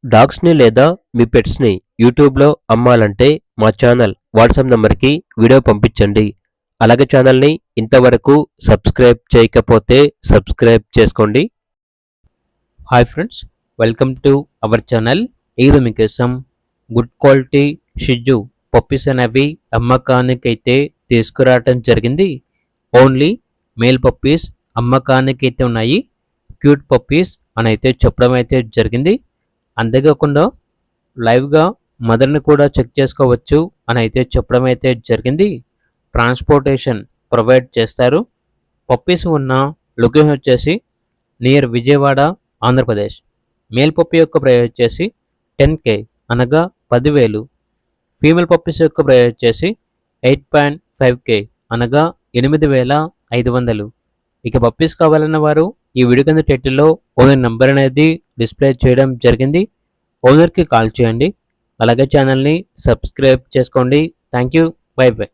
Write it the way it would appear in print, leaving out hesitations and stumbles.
డాగ్స్‌ని లేదా మీ పెట్స్‌ని యూట్యూబ్‌లో అమ్మాలంటే మా ఛానల్ వాట్సాప్ నంబర్‌కి వీడియో పంపించండి. అలాగే ఛానల్‌ని ఇంతవరకు సబ్స్క్రైబ్ చేయకపోతే సబ్స్క్రైబ్ చేసుకోండి. Hi friends, welcome to our channel. ఈరోజు మీకోసం గుడ్ క్వాలిటీ షిట్జూ పప్పీస్ అనేవి అమ్మకానికైతే తీసుకురావటం జరిగింది. ఓన్లీ మేల్ పప్పీస్ అమ్మకానికైతే ఉన్నాయి. క్యూట్ పప్పీస్ అని అయితే చెప్పడం అయితే జరిగింది. అంతేకాకుండా లైవ్గా మదర్ని కూడా చెక్ చేసుకోవచ్చు అని అయితే చెప్పడం అయితే జరిగింది. ట్రాన్స్పోర్టేషన్ ప్రొవైడ్ చేస్తారు. పప్పీస్ ఉన్న లొకేషన్ వచ్చేసి near Vijayawada, Andhra Pradesh. Male puppy యొక్క ప్రైస్ వచ్చేసి 10K అనగా 10,000. ఫీమేల్ పప్పీస్ యొక్క ప్రైస్ వచ్చేసి 8.5K అనగా 8,500. ఇక పప్పీస్ కావాలన్న వారు ఈ వీడియో కింద టైటిల్లో ఓనర్ నెంబర్ అనేది డిస్ప్లే చేయడం జరిగింది. ఓనర్కి కాల్ చేయండి. అలాగే ఛానల్ని సబ్స్క్రైబ్ చేసుకోండి. Thank you. By by.